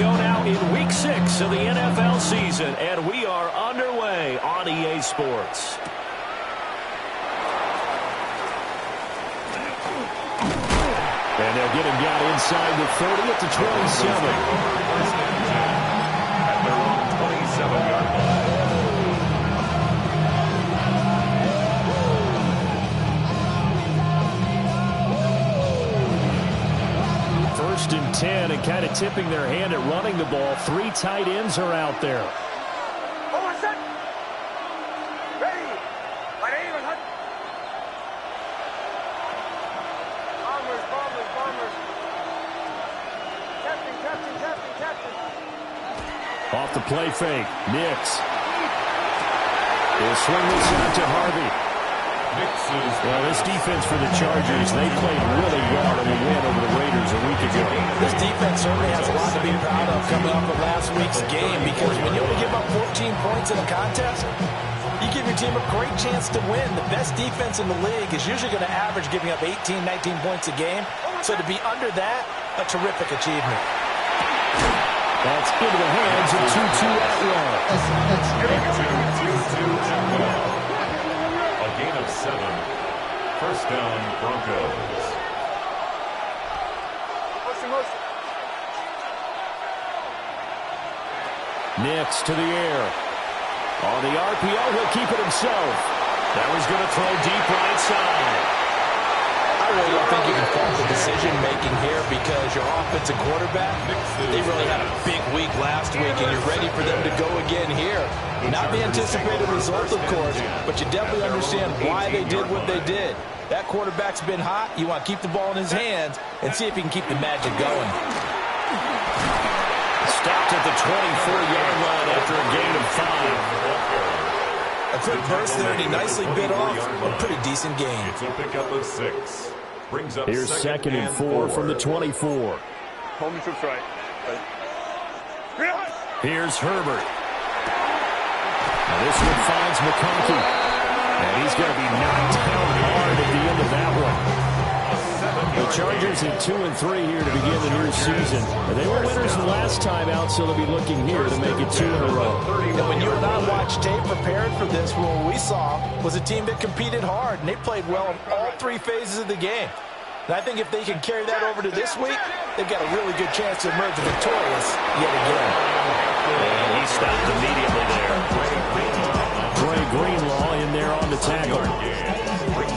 go now in Week 6 of the NFL season, and we are underway on EA Sports. And they'll get him down inside the 30 at the 27. At their own 27-yard line. First and 10, and kind of tipping their hand at running the ball. 3 tight ends are out there. Off the play fake. Nix. He'll swing this out to Harvey. Well, this defense for the Chargers, they played really well in the win over the Raiders a week ago. This defense certainly has a lot to be proud of coming off of last week's game, because when you only give up 14 points in a contest, you give your team a great chance to win. The best defense in the league is usually going to average giving up 18, 19 points a game. So to be under that, a terrific achievement. That's into the hands of Tutu Atwell. A gain of 7. First down, Broncos. Nix to the air. On the RPO, he'll keep it himself. That was going to throw deep right side. I really don't think you can fault the decision-making here, because your offensive quarterback, they really had a big week last week, and you're ready for them to go again here. Not the anticipated result, of course, but you definitely understand why they did what they did. That quarterback's been hot. You want to keep the ball in his hands and see if he can keep the magic going. Stopped at the 24-yard line after a gain of 5. A quick burst there, and he nicely bit off a pretty decent gain. It's a pickup of 6. Brings up Here's second and 4 from the 24. Home troops right. Here's Herbert. Now this one finds McConkey. And he's going to be knocked down hard at the end of that one. The Chargers at 2-3 here to begin the new season. They were winners the last time out, so they'll be looking here to make it 2 in a row. And when you and I watched tape prepared for this, what we saw was a team that competed hard, and they played well in all 3 phases of the game. And I think if they can carry that over to this week, they've got a really good chance to emerge victorious yet again. And he stopped immediately there. Dre Greenlaw in there on the tackle.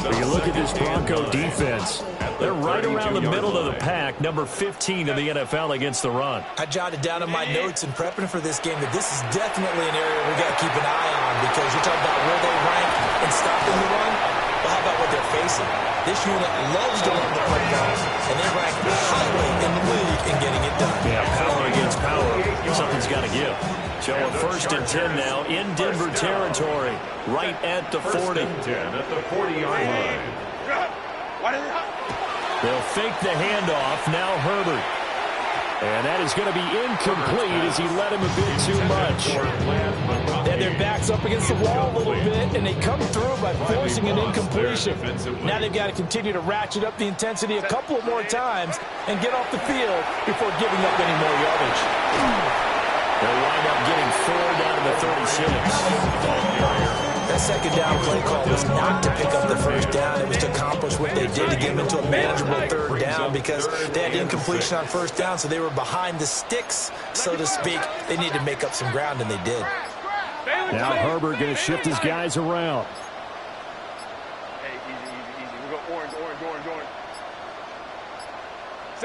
But you look at this Bronco defense. They're right around the middle of the pack, number 15 in the NFL against the run. I jotted down in my notes in prepping for this game that this is definitely an area we got to keep an eye on, because you're talking about where they rank in stopping the run. Well, how about what they're facing? This unit loves to run the football, and they rank highly in the league in getting it done. Yeah, power against power. Something's got to give. So a first and 10 now in Denver territory, right at the 40. 10 at the 40-yard line. They'll fake the handoff. Now Herbert. And that is going to be incomplete as he let him a bit too much. And their back's up against the wall a little bit, and they come through by forcing an incompletion. Now they've got to continue to ratchet up the intensity a couple more times and get off the field before giving up any more yardage. They'll wind up getting 4 down to the 36. That second down play call was not to pick up the first down. It was to accomplish what they did, to get them into a manageable third down, because they had incompletion on first down, so they were behind the sticks, so to speak. They needed to make up some ground, and they did. Now Herbert going to shift his guys around. Hey, easy. We go orange.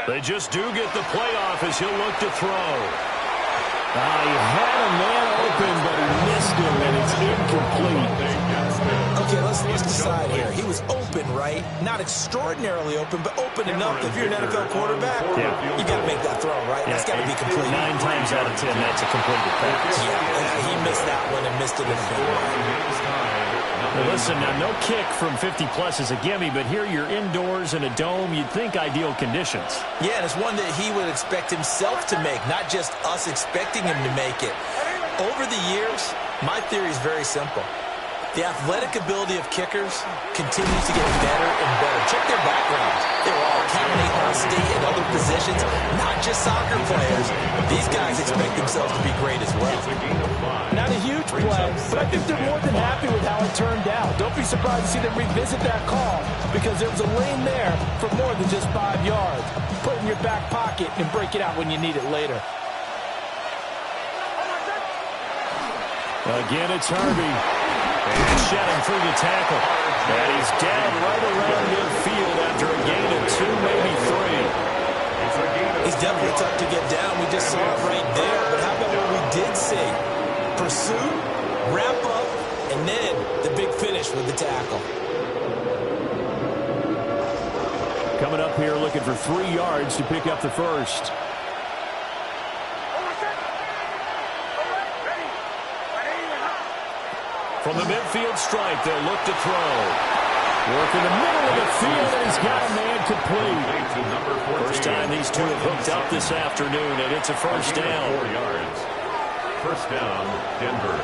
They just do get the playoff as he'll look to throw. He had a man open, but he missed him, and it's incomplete. Okay, let's decide here. He was open, right? Not extraordinarily open, but open enough that if you're an NFL quarterback, you got to make that throw, right? That's got to be complete. 9 times out of 10, that's a completed pass. Yeah, he missed that one and missed it in a big way. Well, listen, now no kick from 50-plus is a gimme, but here you're indoors in a dome. You'd think ideal conditions. Yeah, and it's one that he would expect himself to make, not just us expecting him to make it. Over the years, my theory is very simple. The athletic ability of kickers continues to get better and better. Check their backgrounds. They were all county, all-state, and other positions, not just soccer players. These guys expect themselves to be great as well. Not a huge play, but I think they're more than happy with how it turned out. Don't be surprised to see them revisit that call because there was a lane there for more than just 5 yards. Put it in your back pocket and break it out when you need it later. Again, it's Harvey. And shedding through the tackle. And he's down right around midfield after a gain of 2, maybe 3. He's definitely tough to get down. We just saw it right there. But how about what we did see? Pursuit, wrap up, and then the big finish with the tackle. Coming up here looking for 3 yards to pick up the first. From the midfield stripe, they'll look to throw. Work in the middle of the field, and he's got a man complete. First time these two have hooked up this afternoon, and it's a first down. 4 yards. First down, Denver.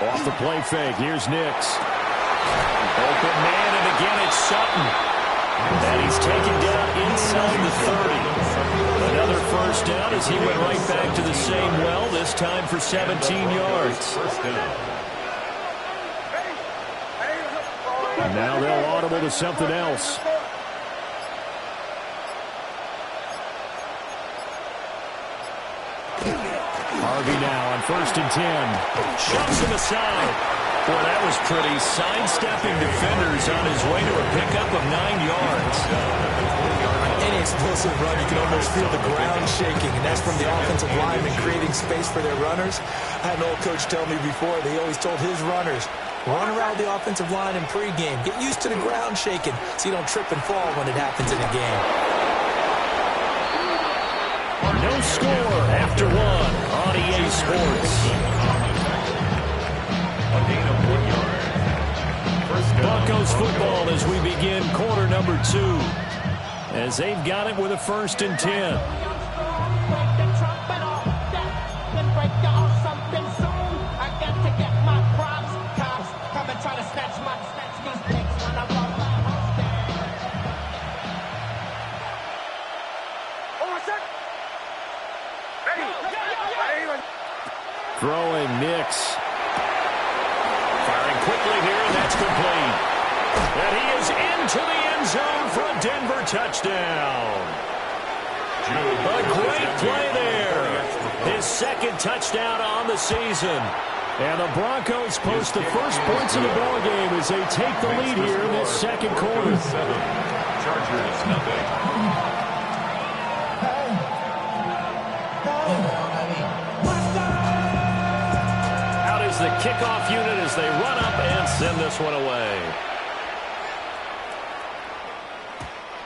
Off the play fake, here's Nix. Open man, and again it's Sutton. And he's taken down inside the 30. Another first down as he went right back to the same well, this time for 17 yards. And now they'll audible to something else. Harvey now on 1st and 10. Shoves him aside. Boy, that was pretty. Sidestepping defenders on his way to a pickup of 9 yards. Any explosive run, you can almost feel the ground shaking, and that's from the offensive linemen creating space for their runners. I had an old coach tell me before, they always told his runners, run around the offensive line in pregame. Get used to the ground shaking so you don't trip and fall when it happens in a game. No score after 1 on EA Sports. A gain of 1 yard. Broncos football as we begin quarter number 2. As they've got it with a 1st and 10. Throwing Nix. Firing quickly here, and that's complete. And he is into the end zone for a Denver touchdown. A great play there. His 2nd touchdown on the season. And the Broncos post the first points of the ball game as they take the lead here in this 2nd quarter. Chargers, nothing. The kickoff unit as they run up and send this one away.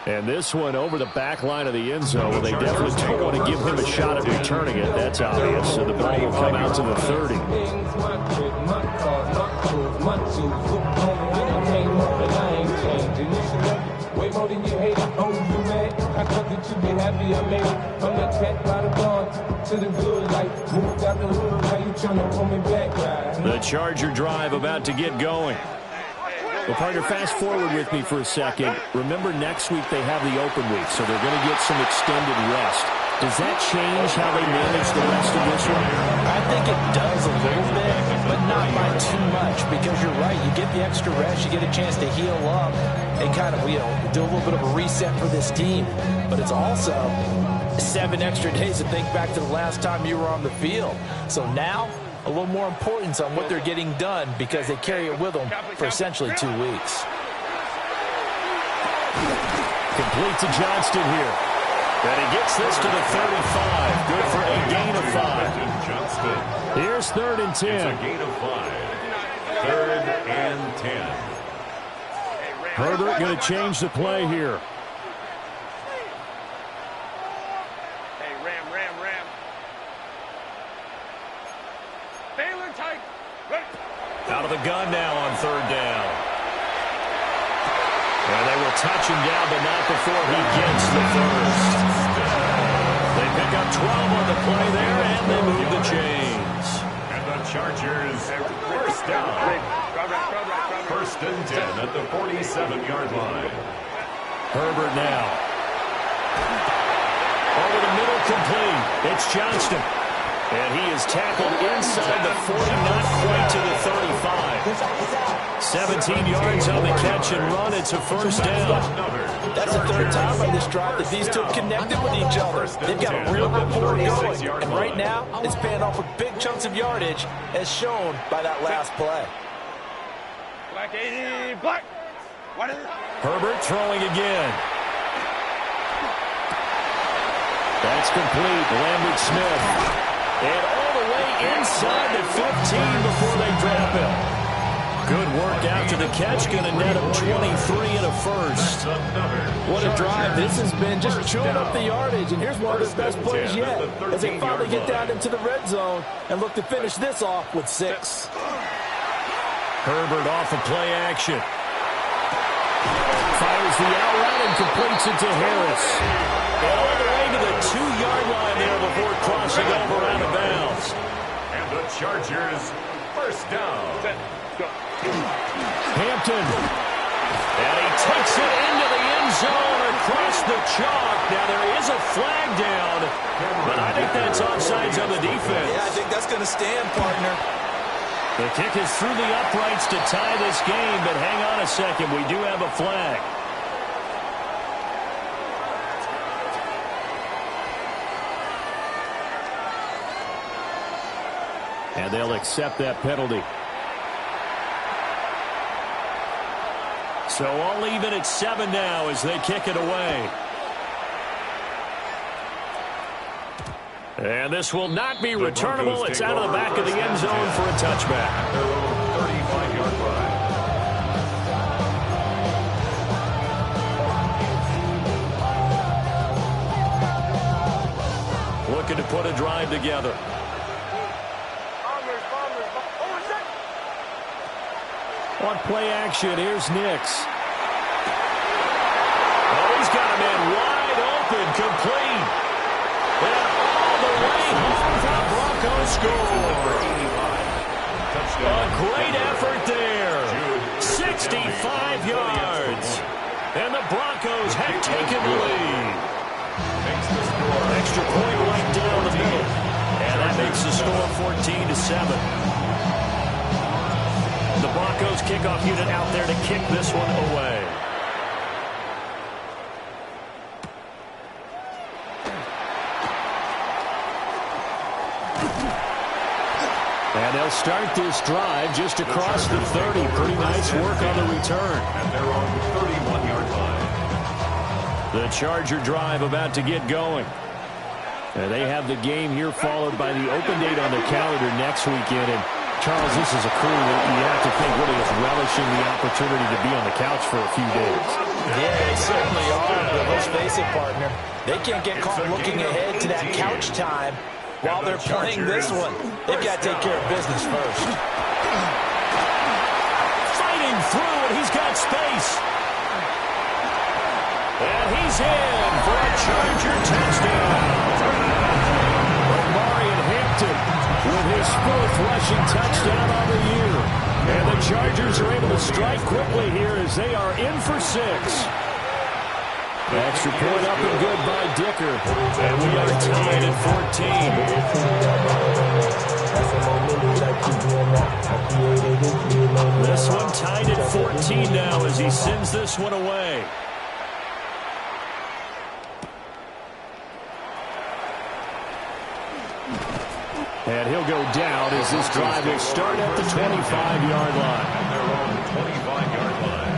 And this one over the back line of the end zone. Well, they definitely don't want to give him a shot at returning it. That's obvious. So the ball will come out to the 30. Way more than you hate it. Oh, you mad? I thought that you'd be happy I made it. From the track by the barn to the good life. Moved out the hood. How you trying to pull me back? The Charger drive about to get going. Well, partner, fast forward with me for a second. Remember, next week they have the open week, so they're going to get some extended rest. Does that change how they manage the rest of this one? I think it does a little bit, but not by too much, because you're right. You get the extra rest. You get a chance to heal up and kind of, do a little bit of a reset for this team. But it's also 7 extra days to think back to the last time you were on the field. So now, a little more importance on what they're getting done because they carry it with them for essentially 2 weeks. Complete to Johnston here. And he gets this to the 35. Good for a gain of 5. Here's 3rd and 10. It's a gain of 5. 3rd and 10. Herbert going to change the play here. Hey, Ram. Baylor tight. Out of the gun now on 3rd down. And they will touch him down, but not before he gets the first. They pick up 12 on the play there, and they move the chains. And the Chargers, first down. First and 10 at the 47-yard line. Herbert now. Over the middle, complete. It's Johnston. And he is tackled inside the 40, not quite to the 35. 17 yards on the catch and run. It's a first down. That's the third time on this drive that these two have connected with each other. They've got a real rapport going. And right now, it's paying off with big chunks of yardage, as shown by that last play. Black 80, black. What is it? Herbert throwing again. That's complete. Lambert Smith. And all the way inside the 15 before they drop him. Good work after the catch. Going to net him 23 and a first. What a drive. This has been just chewing up the yardage. And here's one of their best plays yet, as they finally get down into the red zone and look to finish this off with 6. Herbert off of play action. Fires the out route and completes it to Harris. And all the way to the 2-yard line there before crossing over out of bounds. And the Chargers, first down. Hampton. And he takes it into the end zone across the chalk. Now there is a flag down, but I think that's offsides on the defense. Yeah, I think that's going to stand, partner. The kick is through the uprights to tie this game, but hang on a second. We do have a flag. And they'll accept that penalty. So all even at 7 now as they kick it away. And this will not be returnable. It's out of the back of the end zone for a touchback. Their own 35-yard line. Looking to put a drive together. On play action, here's Nix. Oh, he's got a man wide open, complete. And all the way home for the Broncos score. A great effort there. 65 yards. And the Broncos have taken the lead. Extra point right down the middle. And that makes the score 14-7. The Broncos kickoff unit out there to kick this one away. And they'll start this drive just across the 30. Pretty nice work on the return. And they're on the 31-yard line. The Charger drive about to get going. And they have the game here followed by the open date on their calendar next weekend. And Charles, this is a crew that you have to think really is relishing the opportunity to be on the couch for a few days. Yeah, they certainly are, but let's face it, partner. They can't get caught looking ahead to that couch time while they're playing this one. They've got to take care of business first. Fighting through, and he's got space. And he's in for a Charger touchdown. Marion Hampton with his 4th rushing touchdown on the year. And the Chargers are able to strike quickly here as they are in for 6. Extra point up and good by Dicker. And we are tied at 14. This one tied at 14 now as he sends this one away. And he'll go down as this drive will start at the 25-yard line. And they're on the 25-yard line.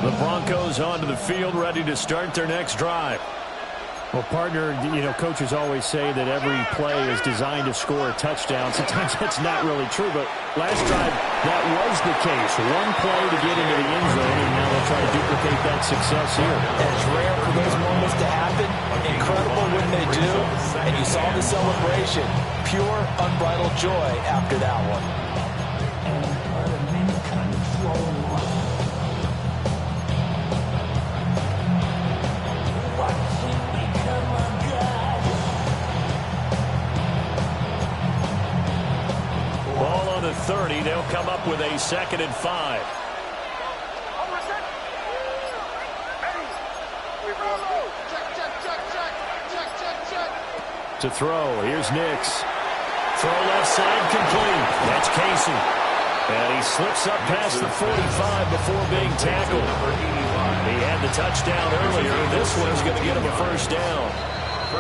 The Broncos onto the field, ready to start their next drive. Well, partner, you know, coaches always say that every play is designed to score a touchdown. Sometimes that's not really true, but last drive, that was the case. One play to get into the end zone, and now they'll try to duplicate that success here. And it's rare for those moments to happen. Incredible when they do. And you saw the celebration. Pure, unbridled joy after that one. come up with a 2nd and 5. To throw, here's Nix. Throw left side, complete. That's Casey. And he slips up past the 45 before being tackled. He had the touchdown earlier. This one's going to get him a first down.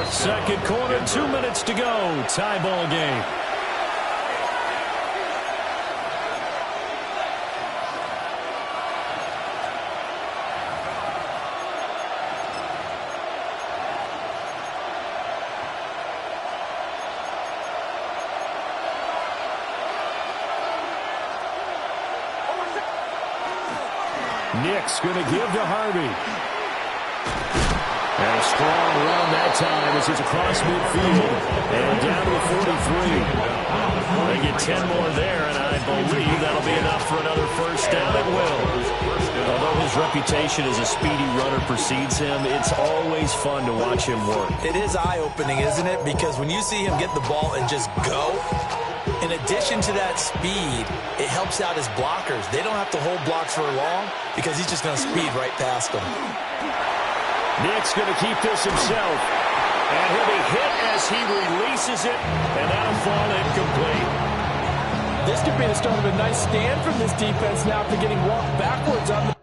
Second quarter, 2 minutes to go. Tie ball game. Nick's going to give to Harvey. And a strong run that time as he's across midfield and down to the 43. They get 10 more there, and I believe that'll be enough for another first down. It will. Although his reputation as a speedy runner precedes him, it's always fun to watch him work. It is eye-opening, isn't it? Because when you see him get the ball and just go, in addition to that speed, it helps out his blockers. They don't have to hold blocks for long because he's just going to speed right past them. Nick's going to keep this himself. And he'll be hit as he releases it, and that'll fall incomplete. This could be the start of a nice stand from this defense now after getting walked backwards on the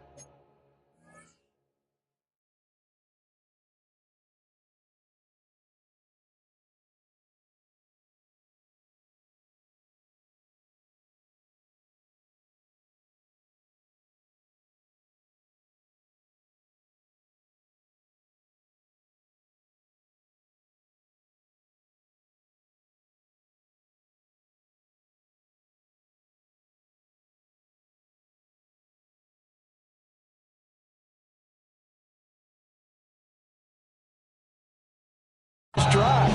drive.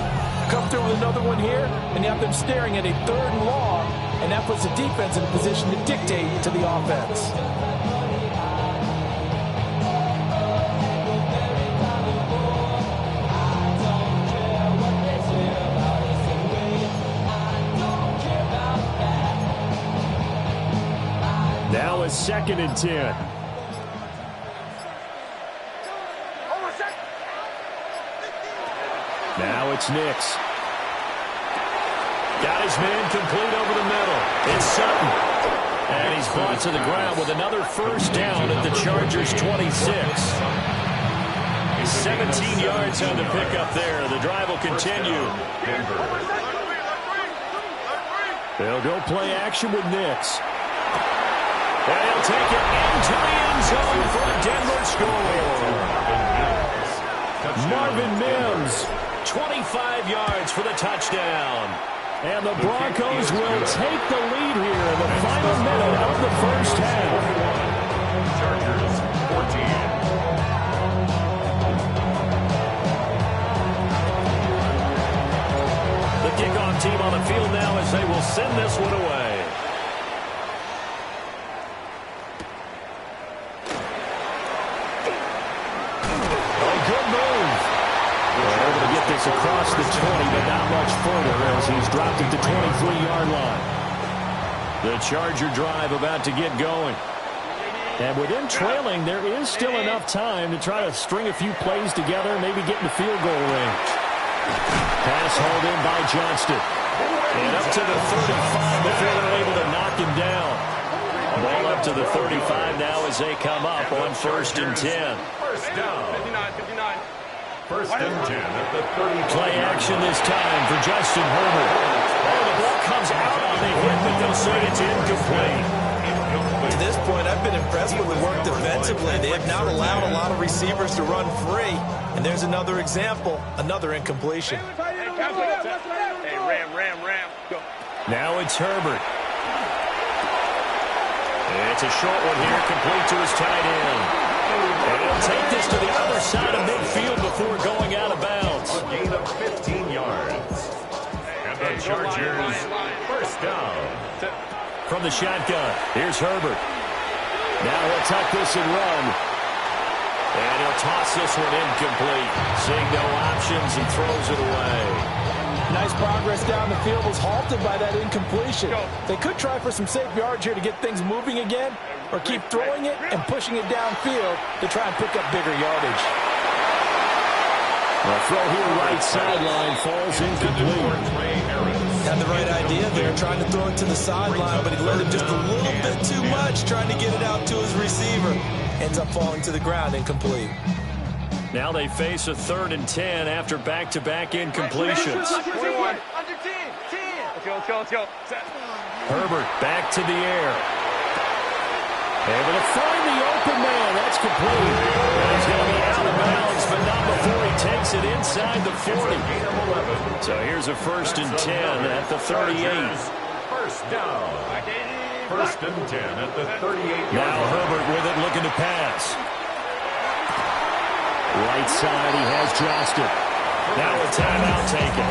Come through with another one here, and you have them staring at a 3rd and long, and that puts the defense in a position to dictate to the offense. Now it's 2nd and 10. Now it's Nix. Got his man complete over the middle. It's Sutton. And he's brought to the ground with another first down at the Chargers' 26. 17 yards on the pickup there. The drive will continue. They'll go play action with Nix. And he'll take it into the end zone for a Denver score. Marvin Mims. 25 yards for the touchdown. And the Broncos will take the lead here in the final minute of the first half. Chargers 14. The kickoff team on the field now as they will send this one away. Across the 20, but not much further as he's dropped at the 23-yard line. The Charger drive about to get going. And with him trailing, there is still enough time to try to string a few plays together, maybe get in the field goal range. Pass hauled in by Johnston. And up to the 35 before they're able to knock him down. Ball up to the 35 now as they come up on 1st and 10. First down. 59. First and 10 at the 30. Play action this time for Justin Herbert. Oh, the ball comes out on the hit, but they'll say it's incomplete. At this point, I've been impressed with the work defensively. They have not allowed a lot of receivers to run free. And there's another example, another incompletion. Hey, Ram. Go. Now it's Herbert. It's a short one here, complete to his tight end. And he'll take this to the other side of midfield before going out of bounds. A gain of 15 yards. And the Chargers first down. From the shotgun, here's Herbert. Now he'll tuck this and run. And he'll toss this one incomplete. Seeing no options and throws it away. Nice progress down the field was halted by that incompletion. They could try for some safe yards here to get things moving again, or keep throwing it and pushing it downfield to try and pick up bigger yardage. The throw here right sideline falls incomplete. Had the right idea there, trying to throw it to the sideline, but he let it just a little bit too much, trying to get it out to his receiver. Ends up falling to the ground, incomplete. Now they face a 3rd and 10 after back-to-back incompletions. Under 10. Let's go. Set. Herbert back to the air. Able to find the open man. That's complete. And he's going to be out of bounds, but not before he takes it inside the 40. So here's a 1st and 10 at the 38. First down. 1st and 10 at the 38. Now Herbert with it, looking to pass. Right side, he has Jost it. Now a timeout taken.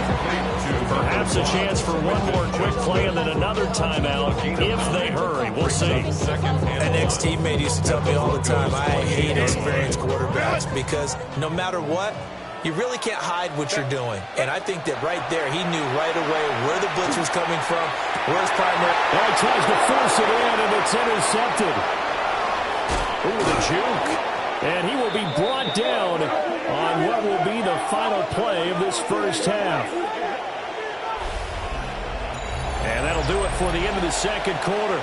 Perhaps a chance for one more quick play and then another timeout if they hurry. We'll see. An ex-teammate used to tell me all the time, I hate experienced quarterbacks because no matter what, you really can't hide what you're doing. And I think that right there, he knew right away where the blitz was coming from, where his primary... Well, he tries to force it in, and it's intercepted. Ooh, the juke. And he will be brought down on what will be the final play of this first half. And that'll do it for the end of the second quarter.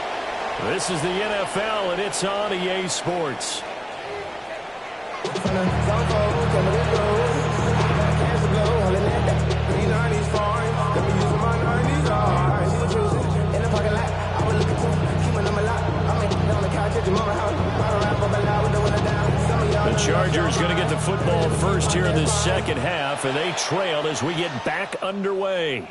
This is the NFL, and it's on EA Sports. The Chargers going to get the football first here in this second half, and they trail as we get back underway.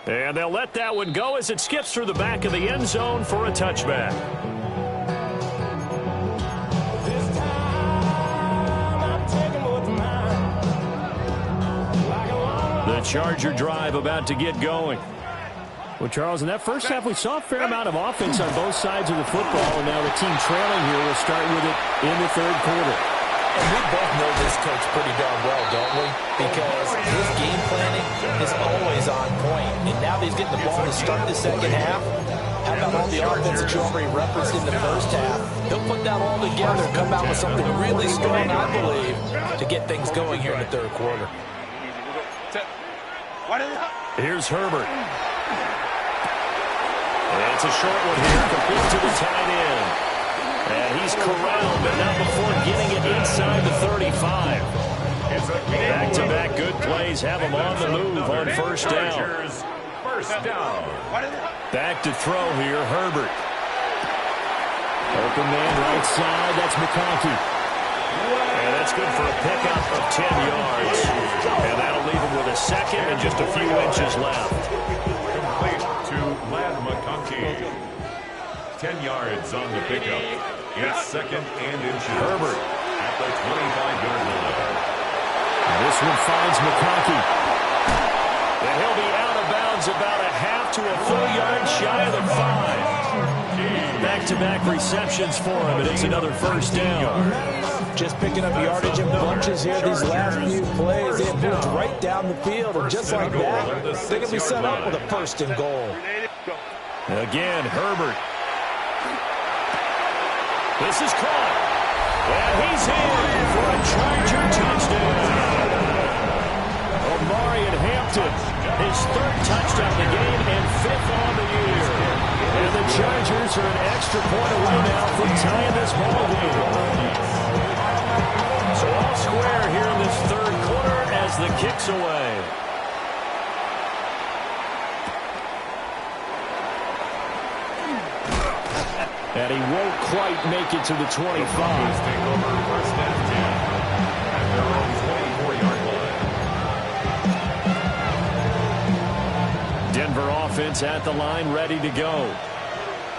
And they'll let that one go as it skips through the back of the end zone for a touchback. The Charger drive about to get going. Well, Charles, in that first half, we saw a fair amount of offense on both sides of the football, and now the team trailing here will start with it in the third quarter. And we both know this coach pretty darn well, don't we? Because his game planning is always on point. And now that he's getting the ball to start the second half, how about all the offense that you already referenced in the first half? He'll put that all together and come out with something really strong, I believe, to get things going here in the third quarter. Here's Herbert. It's a short one here, complete to the tight end. And he's corralled, but not before getting it inside the 35. Back-to-back good plays have him on the move on first down. Back to throw here, Herbert. Open man right side, that's McConkey. And that's good for a pickup of 10 yards. And that'll leave him with a second and just a few inches left. McConkey. 10 yards on the pickup. It's 2nd and inches. Herbert at the 25-yard line. And this one finds McConkey. And he'll be out of bounds about a half to a full yard shy of the 5. Back-to-back receptions for him, and it's another first down. Just picking up yardage in bunches here these last few plays. They have moved right down the field, and just like that, they're going to be set up with a 1st and goal. Again, Herbert. This is caught. And he's in for a Charger touchdown. Omarion Hampton, his 3rd touchdown of the game and 5th on the year. And the Chargers are an extra point away now from tying this ball game. So all square here in this third quarter as the kick's away. And he won't quite make it to the 25. Take over first and 10 at their own 24-yard line. Denver offense at the line, ready to go.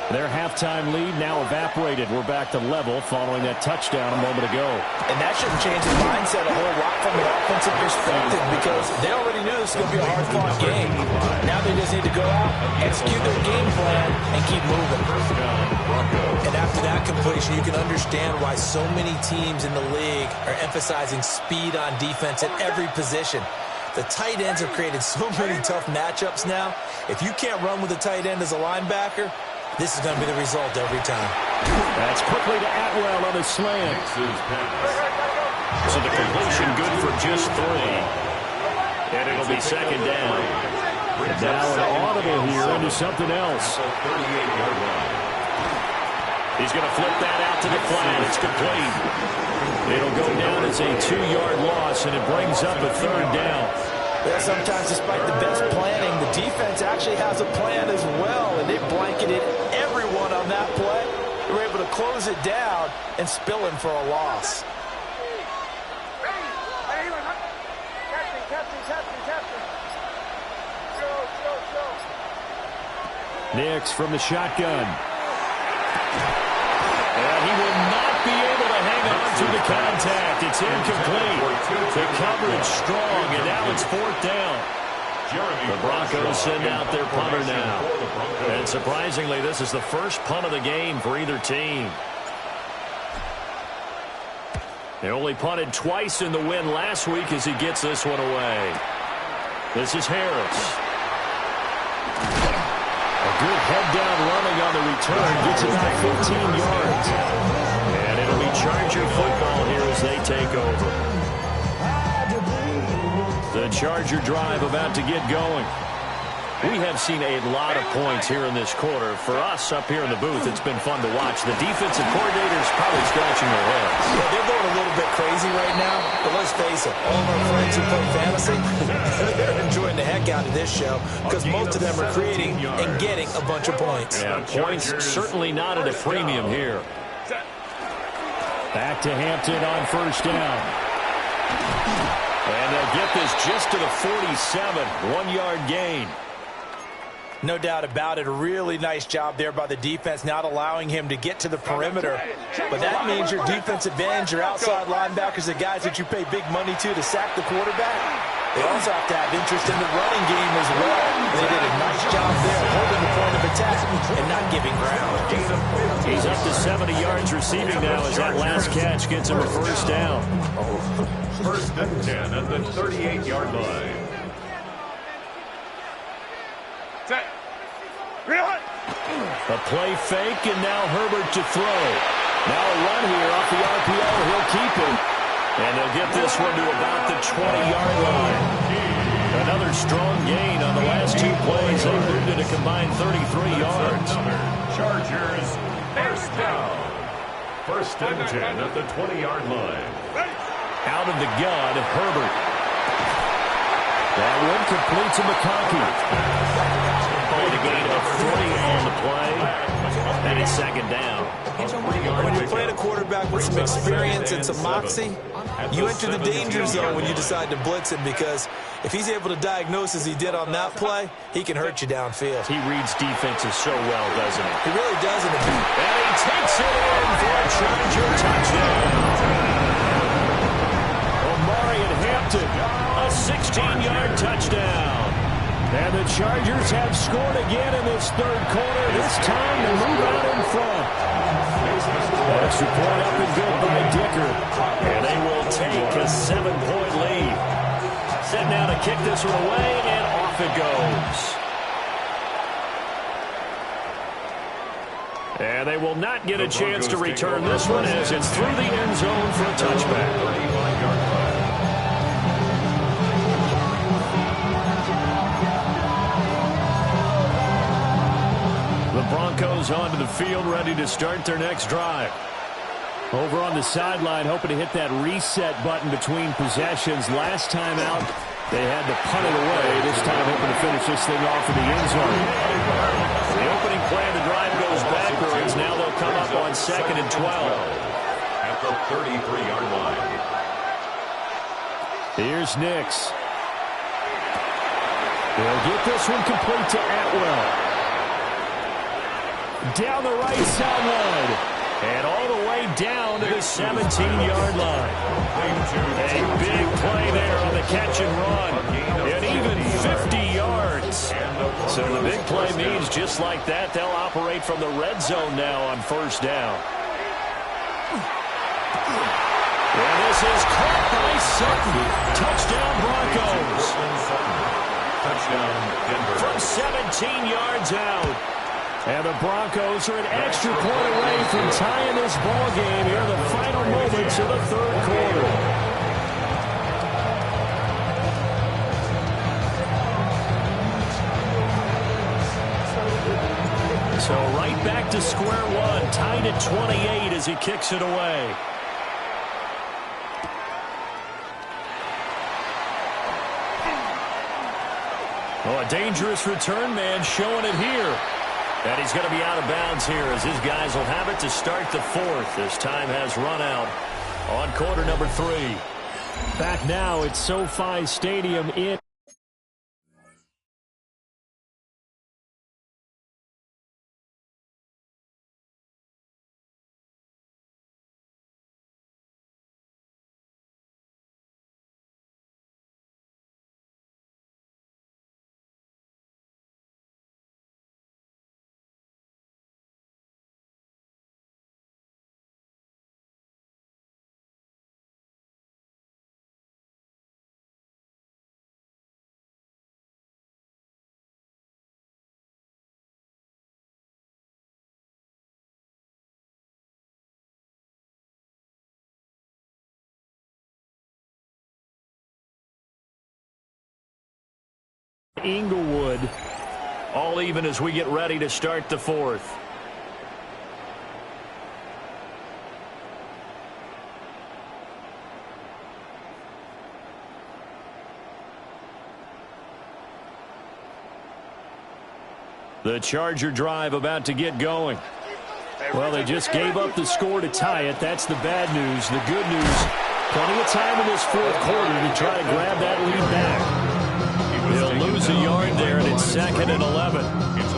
Their halftime lead now evaporated. We're back to level following that touchdown a moment ago. And that shouldn't change his mindset a whole lot from an offensive perspective because they already knew this was going to be a hard-fought game. Now they just need to go out, execute their game plan, and keep moving. And after that completion, you can understand why so many teams in the league are emphasizing speed on defense at every position. The tight ends have created so many tough matchups now. If you can't run with a tight end as a linebacker, this is going to be the result every time. That's quickly to Atwell on the slant. So the completion good for just 3. And it'll be second down. Now an audible here into something else. He's going to flip that out to the flat. It's complete. It'll go down as a 2-yard loss, and it brings up a 3rd down. Well, sometimes despite the best planning, the defense actually has a plan as well, and they blanketed everyone on that play. They were able to close it down and spill him for a loss. Nix from the shotgun. And he will not be able to hang on to the contact. It's incomplete. The coverage strong, and now it's 4th down. The Broncos send out their punter now. And surprisingly, this is the first punt of the game for either team. They only punted twice in the win last week as he gets this one away. This is Harris. A good head-down running on the return. Gets about 15 yards. And it'll be Charger football here as they take over. The Charger drive about to get going. We have seen a lot of points here in this quarter. For us up here in the booth, it's been fun to watch. The defensive coordinators probably scratching their heads. Yeah, they're going a little bit crazy right now, but let's face it, all of our friends who play fantasy, they're enjoying the heck out of this show because most of them are creating and getting a bunch of points. Yeah, points certainly not at a premium here. Back to Hampton on 1st down. And they'll get this just to the 47, 1-yard gain. No doubt about it. A really nice job there by the defense, not allowing him to get to the perimeter. But that means your defensive ends, your outside linebackers, the guys that you pay big money to sack the quarterback. They also have to have interest in the running game as well. They did a nice job there holding the point of attack and not giving ground. He's up to 70 yards receiving now as that last catch gets him a 1st down. 1st and 10 at the 38-yard line. A play fake, and now Herbert to throw. Now a run here off the RPO. He'll keep it. And they'll get this one to about the 20-yard line. Another strong gain on the last 2 plays. They moved it a combined 33 yards. Chargers, 1st down. 1st and 10 at the 20-yard line. Out of the gun, Herbert. That one complete to McConkey. A gain of 3 on the play, and it's 2nd down. When you're playing a quarterback with some experience and some moxie, you enter the danger zone when you decide to blitz him because if he's able to diagnose as he did on that play, he can hurt you downfield. He reads defenses so well, doesn't he? He really does. And he takes it in for a Charger touchdown. Omarion Hampton, a 16-yard touchdown. And the Chargers have scored again in this 3rd quarter. This time to move out in front. Extra point up and good by Dicker. And they will take a 7-point lead. Set now to kick this one away, and off it goes. And they will not get a chance to return this one as it's through the end zone for a touchback. Broncos onto the field, ready to start their next drive. Over on the sideline, hoping to hit that reset button between possessions. Last time out, they had to punt it away. This time, hoping to finish this thing off in the end zone. The opening play of the drive goes backwards. Now they'll come up on 2nd and 12. At the 33-yard line. Here's Nix. They'll get this one complete to Atwell. Down the right sideline. And all the way down to the 17-yard line. A big play there on the catch and run. And even 50 yards. So the big play means just like that, they'll operate from the red zone now on 1st down. And this is caught by Sutton. Touchdown Broncos. Touchdown Denver. From 17 yards out. And the Broncos are an extra point away from tying this ball game here in the final moments of the third quarter. So right back to square one, tied at 28 as he kicks it away. Oh, a dangerous return man showing it here. And he's going to be out of bounds here as his guys will have it to start the fourth. As time has run out on quarter number 3. Back now at SoFi Stadium in. Inglewood, all even as we get ready to start the fourth. The Charger drive about to get going. Well, they just gave up the score to tie it. That's the bad news. The good news, plenty of time in this fourth quarter to try to grab that lead back. They'll lose a yard there, and it's 2nd and 11.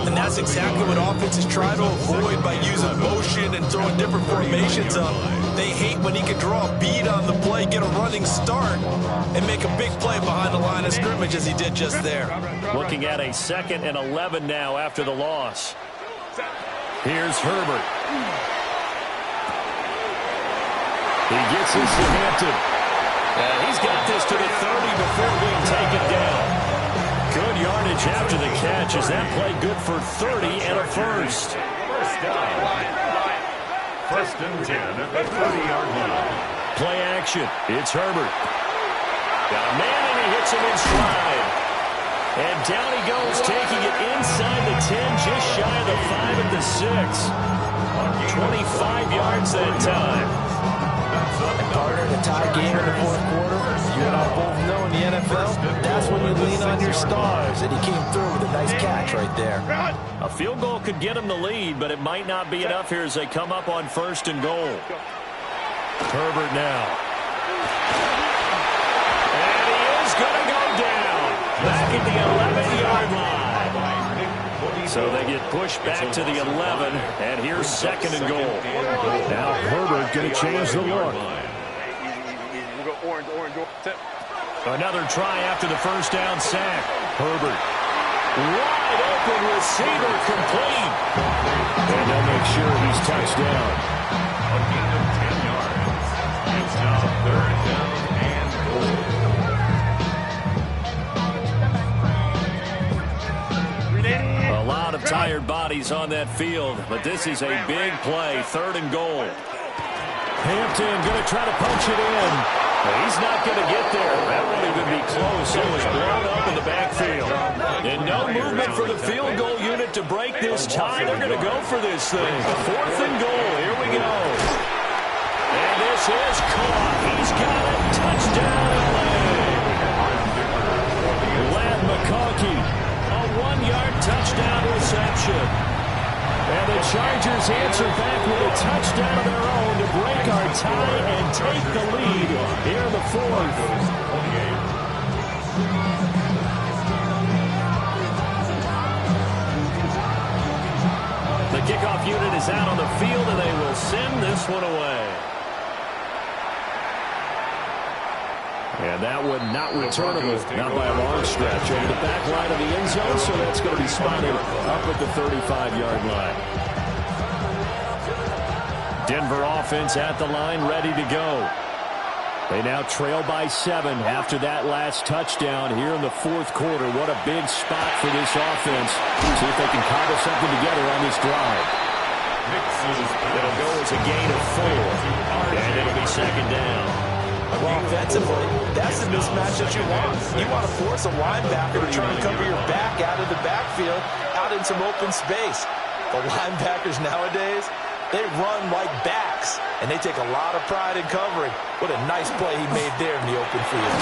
And that's exactly what offenses try to avoid by using motion and throwing different formations up. They hate when he can draw a bead on the play, get a running start, and make a big play behind the line of scrimmage as he did just there. Looking at a 2nd and 11 now after the loss. Here's Herbert. He gets this to Hampton. And he's got this to the 30 before being taken down. Good yardage after the catch. Is that play good for 30 and a first? First down. 1st and 10 at the 30-yard line. Play action. It's Herbert. Got a man and he hits him in stride. And down he goes, taking it inside the 10, just shy of the 5 at the 6. 25 yards that time. Partner, the tie game in the fourth quarter, you and I both know in the NFL, that's when you lean on your stars, and he came through with a nice catch right there. A field goal could get him the lead, but it might not be enough here as they come up on 1st and goal. Herbert now. And he is going to go down. Back at the 11-yard line. So they get pushed back to the 11, and here's 2nd and goal. Now Herbert going to change the look. We'll go orange. Another try after the first down sack. Herbert. Wide open receiver complete. And they'll make sure he's touched down. A gain of 10 yards. It's now 3rd down and goal. A lot of tired bodies on that field, but this is a big play. 3rd and goal. Hampton going to try to punch it in. He's not going to get there. That won't even be close. It was blown up in the backfield. And no movement for the field goal unit to break this tie. They're going to go for this thing. 4th and goal. Here we go. And this is caught. He's got it. Touchdown, LA. Lad McConkey. A 1-yard touchdown reception. And the Chargers answer back with a touchdown of their own to break our tie and take the lead here in the fourth. The kickoff unit is out on the field, and they will send this one away. And that one not returnable, not by a long stretch, over the back line of the end zone, so that's going to be spotted up at the 35-yard line. Denver offense at the line, ready to go. They now trail by 7 after that last touchdown here in the fourth quarter. What a big spot for this offense. See if they can cobble something together on this drive. It'll go as a gain of 4. And it'll be second down. Well, offensively, that's the mismatch that you want. You want to force a linebacker to try and cover your back out of the backfield, out in some open space. The linebackers nowadays, they run like backs, and they take a lot of pride in covering. What a nice play he made there in the open field.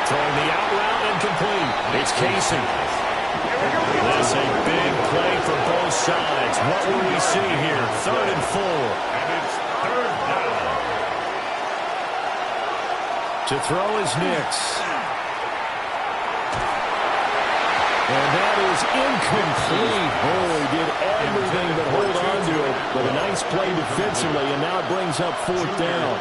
Throwing the out route incomplete. It's Casey. That's a big play for both sides. What will we see here? 3rd and 4. And it's 3rd down. To throw is Nix. And that is incomplete. Oh, he did everything but hold on to it. But a nice play defensively, and now it brings up 4th down.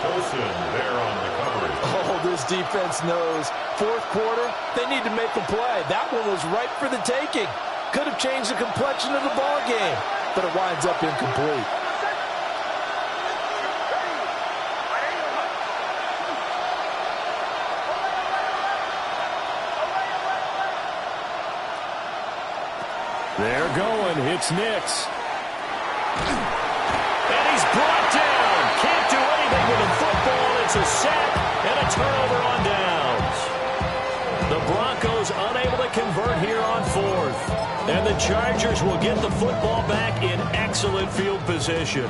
Oh, this defense knows. 4th quarter, they need to make a play. That one was ripe for the taking. Could have changed the complexion of the ball game, but it winds up incomplete. They're going. It's Nix. And he's brought down. Can't do anything with the football. It's a sack and a turnover on downs. The Broncos unable to convert here on 4th. And the Chargers will get the football back in excellent field position.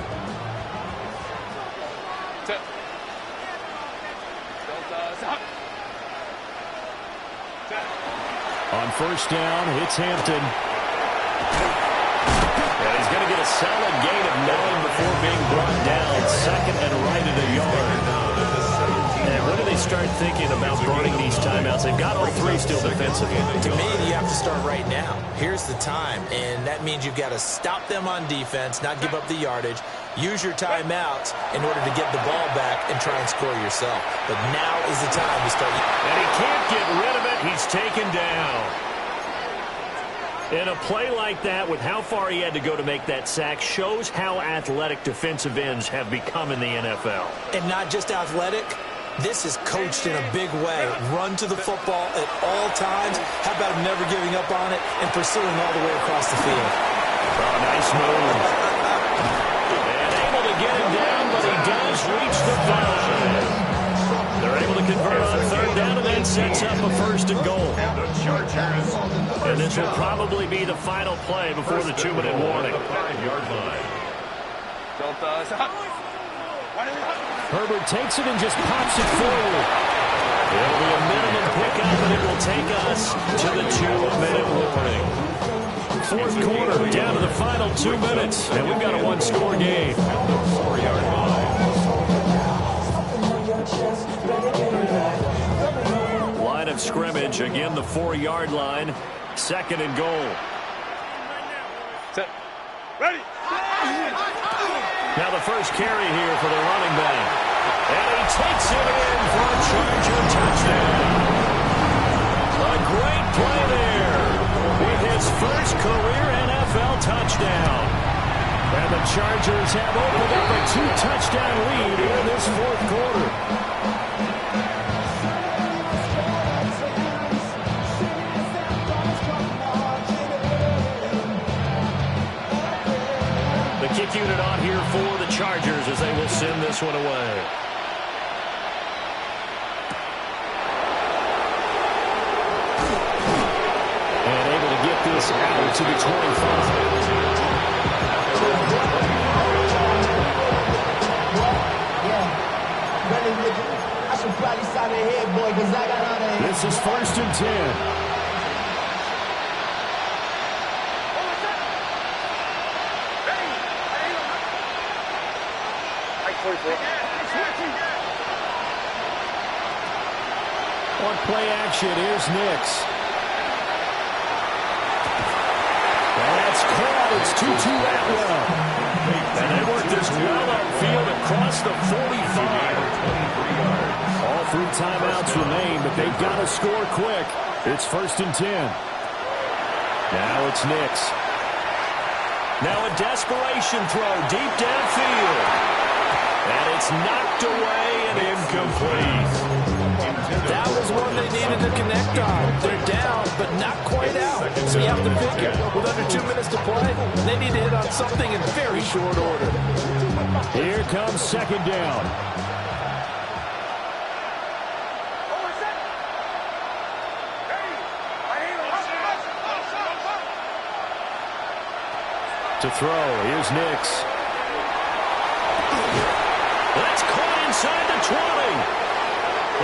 On 1st down, it's Hampton. And he's going to get a solid gain of 9 before being brought down. 2nd and right at a yard. And when do they start thinking about burning these timeouts? They've got all 3 still defensively. To me, you have to start right now. Here's the time, and that means you've got to stop them on defense, not give up the yardage, use your timeouts in order to get the ball back and try and score yourself. But now is the time to start. And he can't get rid of it. He's taken down. And a play like that, with how far he had to go to make that sack, shows how athletic defensive ends have become in the NFL. And not just athletic. This is coached in a big way. Run to the football at all times. How about him never giving up on it and pursuing all the way across the field? Oh, nice move. And able to get him down, but he does reach the 5. They're able to convert on 3rd down, and that sets up a 1st and goal. And this will probably be the final play before the 2-minute warning. Herbert takes it and just pops it forward. It'll be a minimum pickup, and it will take us to the 2-minute warning. 4th quarter, down to the final 2 minutes, and we've got a 1-score game. Line of scrimmage, again the 4-yard line. 2nd and goal. Set. Ready. Now the first carry here for the running back. And he takes it in for a Charger touchdown. A great play there with his first career NFL touchdown. And the Chargers have opened up a 2-touchdown lead in this 4th quarter. Kick unit on here for the Chargers as they will send this one away. And able to get this out to the 25. This is 1st and 10. On play action, here's Nix. That's caught. It's 2-2 Atwell. And they work this well upfield across the 45. All 3 timeouts remain, but they've got to score quick. It's 1st and 10. Now it's Nix. Now a desperation throw deep downfield. And it's knocked away and incomplete. connect on. They're down, but not quite out. So you have to figure, with under 2 minutes to play, they need to hit on something in very short order. Here comes second down. To throw, here's Nix. That's caught inside the 20.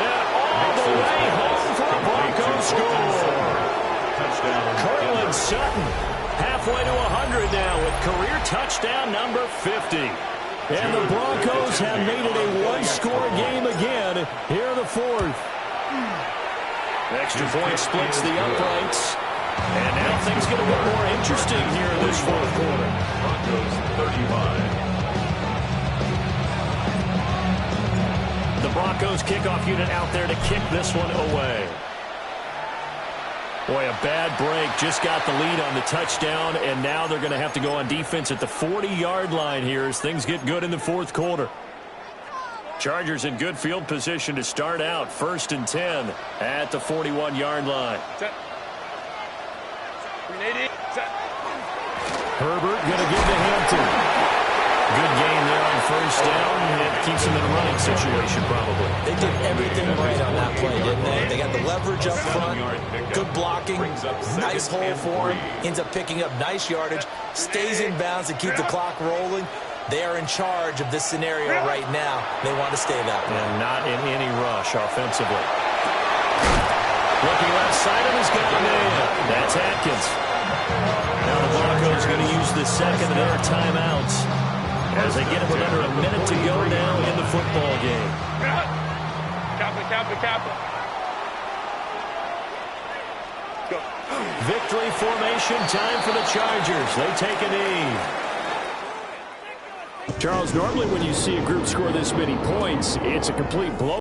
And all the way home for a Broncos score. Cortland Sutton, halfway to 100 now with career touchdown number 50. And the Broncos have made it a one-score game again here in the fourth. Extra point splits the uprights. And now things get a bit more interesting here in this fourth quarter. Broncos 35. The Broncos kickoff unit out there to kick this one away. Boy, a bad break. Just got the lead on the touchdown, and now they're going to have to go on defense at the 40-yard line here as things get good in the fourth quarter. Chargers in good field position to start out. 1st and 10 at the 41-yard line. Herbert going to give to Hampton. Good game there on 1st down. It keeps them in a running situation probably. They did everything right on that play, didn't they? They got the leverage up front, good blocking, nice hole for him, ends up picking up nice yardage, stays in bounds and keep the clock rolling. They are in charge of this scenario right now. They want to stay that way. And not in any rush offensively. Looking left side of his gun there. That's Atkins. Now the Broncos going to use the second of their timeouts as they get it with under a minute to go now in the football game. Kappa. Go. Victory formation time for the Chargers. They take a knee. Charles, normally when you see a group score this many points, it's a complete blow.